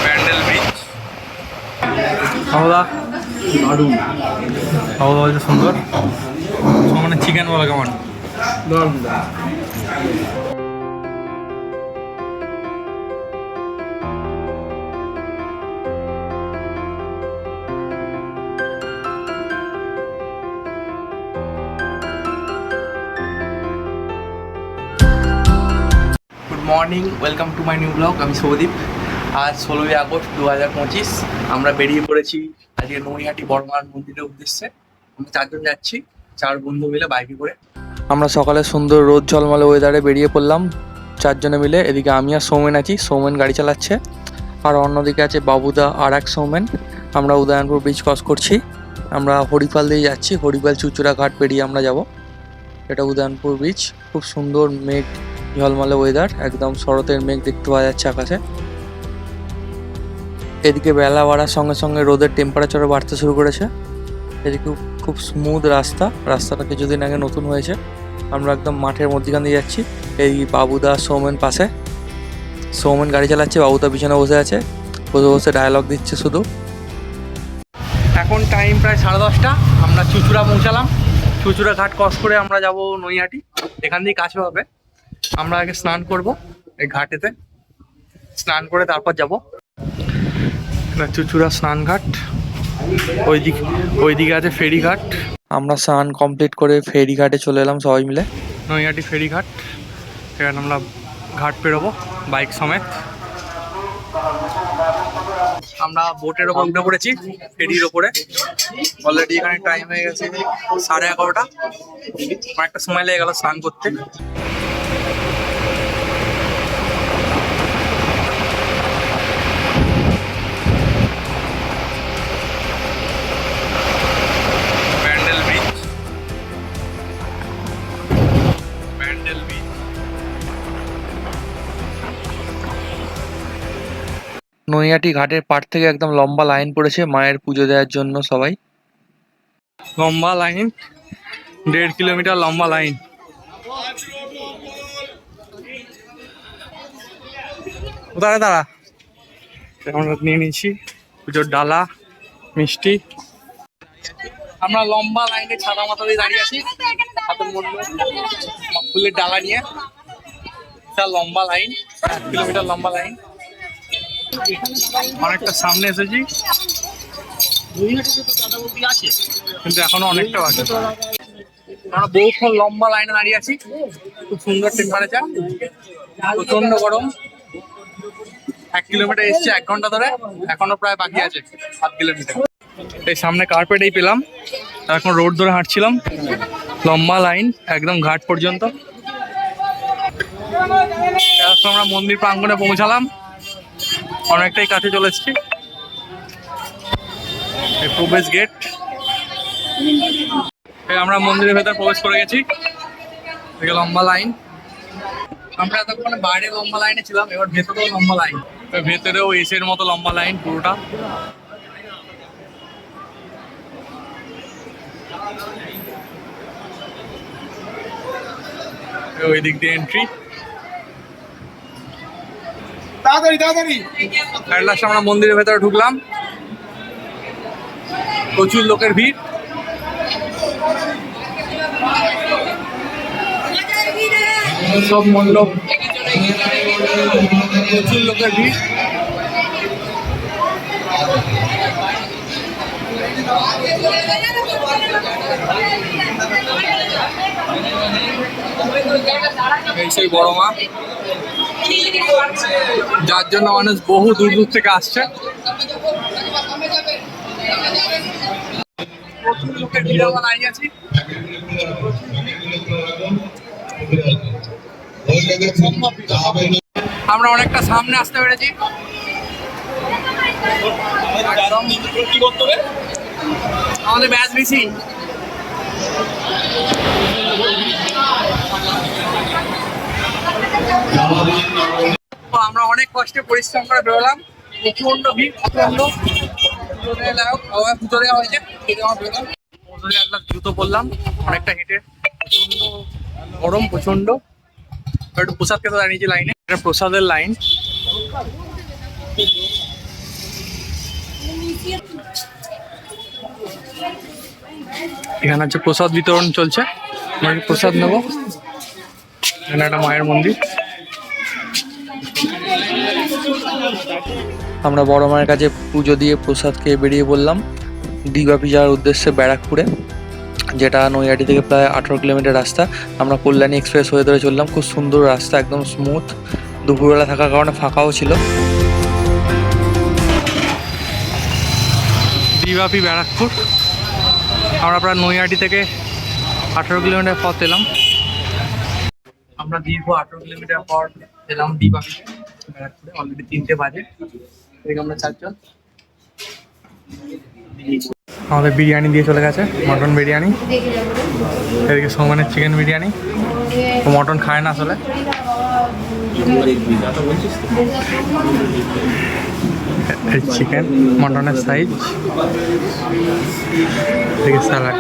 Bandel bridge Howrah দারুণ, হাওড়া বলতে সুন্দর। মানে চিকেন বলা কেমন দারুণ। Good morning, welcome to my new blog. আমি সৌদীপ। আজ 16ই আগস্ট 2025। আমরা বেরিয়ে পড়েছি আজকে নৈহাটি বড়মার মন্দিরের উদ্দেশ্যে। আমরা 4 জন যাচ্ছি, 4 বন্ধু মিলে বাইকে করে। আমরা সকালে সুন্দর রোদ ঝলমলে ওয়েদারে বেরিয়ে পড়লাম 4 জনে মিলে। এদিকে আমি আর সৌমেন আছি, সৌমেন গাড়ি চালাচ্ছে। আর অন্যদিকে আছে বাবুদা আর এক সৌমেন। আমরা উদয়নপুর ব্রিজ ক্রস করছি। আমরা হরিপাল দিয়ে যাচ্ছি, হরিপাল চুচুড়া ঘাট পেরিয়ে আমরা যাব। এটা উদয়নপুর ব্রিজ। খুব সুন্দর মেঘ ঝলমলে ওয়েদার, একদম শরতের মেঘ দেখতে পাওয়া যাচ্ছে আকাশে। এদিকে বেলা বাড়ার সঙ্গে সঙ্গে রোদের টেম্পারেচারও বাড়তে শুরু করেছে। এদিকে খুব স্মুথ রাস্তাটা কিছুদিন আগে নতুন হয়েছে। আমরা একদম মাঠের মধ্যখান দিয়ে যাচ্ছি। এই বাবুদা সৌমেন পাশে, সৌমেন গাড়ি চালাচ্ছে, বাবুদা পিছনে বসে আছে, বসে বসে ডায়লগ দিচ্ছে শুধু। এখন টাইম প্রায় 10:30। আমরা চুচুড়া পৌঁছালাম। চুচুড়া ঘাট ক্রস করে আমরা যাব নৈহাটি। এখান দিয়ে কাছে হবে। আমরা আগে স্নান করব এই ঘাটেতে, স্নান করে তারপর যাব চুচুড়া স্নান ঘাট। ওইদিকে আছে ফেরিঘাট। আমরা স্নান কমপ্লিট করে ফেরিঘাটে চলে এলাম সবাই মিলে, নৈহাটি ফেরিঘাট। এখানে আমরা ঘাট পেরোবো বাইক সমেত। আমরা বোটের ওপর উঠে পড়েছি, ফেরির ওপরে। অলরেডি এখানে টাইম হয়ে গেছে 11:30। অনেকটা সময় লেগে গেল স্নান করতে। নৈহাটি ঘাটের পাড় থেকে একদম লম্বা লাইন পড়েছে মায়ের পুজো দেওয়ার জন্য। সবাই লম্বা লাইন, 1.5 কিলোমিটার লম্বা লাইন। দাঁড়া আমরা নিয়ে নিচ্ছি পুজোর ডালা, মিষ্টি। আমরা লম্বা লাইনে ছাতা মাথা দিয়ে দাঁড়িয়ে আছি, হাতের মধ্যে ফুলের ডালা নিয়ে। লম্বা লাইন, 1 কিলোমিটার লম্বা লাইন। অনেকটা সামনে এসেছি, কিন্তু এখনো অনেকটা বাকি। আমরা বহুক্ষণ লম্বা লাইনে দাঁড়িয়ে আছি। খুব সুন্দর টেম্পারেচার, প্রচন্ড গরম। 1 কিলোমিটার এসছে 1 ঘন্টা ধরে, এখনো প্রায় বাকি আছে 7 কিলোমিটার। এই সামনে কার্পেটেই পেলাম, এখন রোড ধরে হাঁটছিলাম। লম্বা লাইন একদম ঘাট পর্যন্ত। আমরা মন্দির প্রাঙ্গণে পৌঁছালাম, অনেকটাই কাছে চলে এসেছি। প্রবেশ গেট। আমরা মন্দিরের ভেতর প্রবেশ করে গেছি। লম্বা লাইন। আমরা এতক্ষণ বাইরে লম্বা লাইনে ছিলাম, এবার ভেতরেও লম্বা লাইন। ভেতরেও এসের মতো লম্বা লাইন পুরোটা। ওই দিক দিয়ে এন্ট্রি। তাড়াতাড়ি আমরা মন্দিরের ভেতরে ঢুকলাম। প্রচুর লোকের ভিড়। সব মণ্ডপ, প্রচুর লোকের ভিড়। এই সেই বড় মা, যার জন্য মানুষ বহু দূর দূর থেকে আসছে। আমরা অনেকটা সামনে আসতে পেরেছি। আমাদের ব্যাচ বেশি। আমরা অনেক কষ্টে পরিশ্রম করে বেরোলাম। প্রচন্ড ভিড়, প্রচন্ড পুজো দেওয়া হয়েছে। টোটো আসলাম, জুতো পরলাম, অনেকটা হেঁটে, প্রচন্ড গরম, প্রচন্ড। একটু প্রসাদ খেতে দাঁড়িয়েছি লাইনে, এটা প্রসাদের লাইন। এখানে হচ্ছে প্রসাদ বিতরণ চলছে, আমরা প্রসাদ নেবো। এখানে একটা মায়ের মন্দির। আমরা বড় মায়ের কাছে পুজো দিয়ে প্রসাদ খেয়ে বেরিয়ে পড়লাম দিঘাপি যাওয়ার উদ্দেশ্যে ব্যারাকপুরে, যেটা নৈহাটি থেকে প্রায় 18 কিলোমিটার রাস্তা। আমরা কল্যাণী এক্সপ্রেস হয়ে ধরে চললাম, খুব সুন্দর রাস্তা, একদম স্মুথ। দুপুরবেলা থাকার কারণে ফাঁকাও ছিল। দিঘাপি ব্যারাকপুর, আমরা প্রায় নৈহাটি থেকে 18 কিলোমিটার পথ এলাম। আমরা দীর্ঘ 18 কিলোমিটার পর এলাম দিঘাপিতে ব্যারাকপুরে। অলরেডি 3টে বাজে। এদিকে আমরা 4 জন। আমাদের বিরিয়ানি দিয়ে চলে গেছে, মটন বিরিয়ানি। এদিকে সৌমানের চিকেন বিরিয়ানি। ও মটন খায় না আসলে। চিকেন, মটনের সাইজ, এদিকে স্যালাড।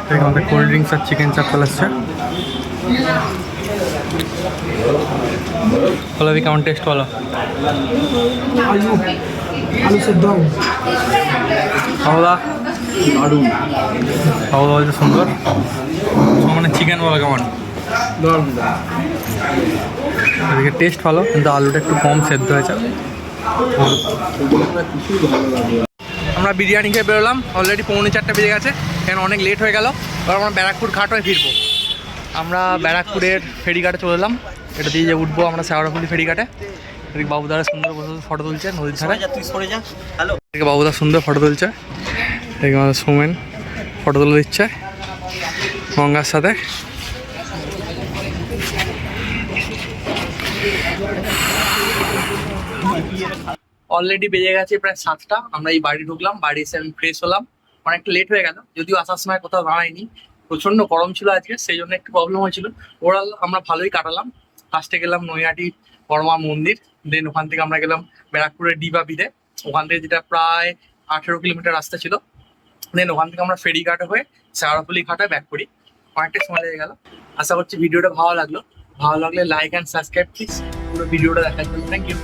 এদিকে আমাদের কোল্ড ড্রিঙ্কস আর চিকেন চাপ চলে আসছে। বলো কেমন টেস্ট, বলো। আলু সেদ্ধ খাওয়া খাওয়া দাওয়া সুন্দর। মানে চিকেন বলো কেমন? এদিকে টেস্ট ভালো, কিন্তু আলুটা একটু কম সেদ্ধ হয়েছে। আমরা বিরিয়ানি খেয়ে বেরোলাম, অলরেডি 3:45 বেজে গেছে, কেন অনেক লেট হয়ে গেল। এবার আমরা ব্যারাকপুর ঘাট হয়ে ফিরবো। আমরা ব্যারাকপুরের ফেরিঘাটে চলে এলাম, এটা দিয়ে যে উঠবো আমরা শেওড়াফুলি ফেরিঘাটে। এদিকে বাবুদারা সুন্দর ফটো তুলছে নদীর ধারে। এদিকে বাবুদা সুন্দর ফটো তুলছে। এদিকে আমাদের সৌমেন ফটো তুলে দিচ্ছে গঙ্গার সাথে। অলরেডি বেজে গেছে প্রায় 7টা। আমরা এই বাড়ি ঢুকলাম, বাড়ি এসে আমি ফ্রেশ হলাম। অনেকটা লেট হয়ে গেল, যদিও আসার সময় কোথাও দাঁড়াইনি, প্রচন্ড গরম ছিল আজকে, সেই জন্য একটু প্রবলেম হয়েছিল। ওভারঅল আমরা ভালোই কাটালাম। ফার্স্টে গেলাম নৈহাটি বড়মা মন্দির, দেন ওখান থেকে আমরা গেলাম ব্যারাকপুরের দিঘাপিতে। ওখান থেকে যেটা প্রায় 18 কিলোমিটার রাস্তা ছিল। দেন ওখান থেকে আমরা ফেরিঘাট হয়ে শেওড়াফুলি ঘাটে ব্যাক করি। অনেকটা সময় লেগে গেল। আশা করছি ভিডিওটা ভালো লাগলো। ভালো লাগলে লাইক অ্যান্ড সাবস্ক্রাইব প্লিজ। পুরো ভিডিওটা দেখার জন্য থ্যাংক ইউ।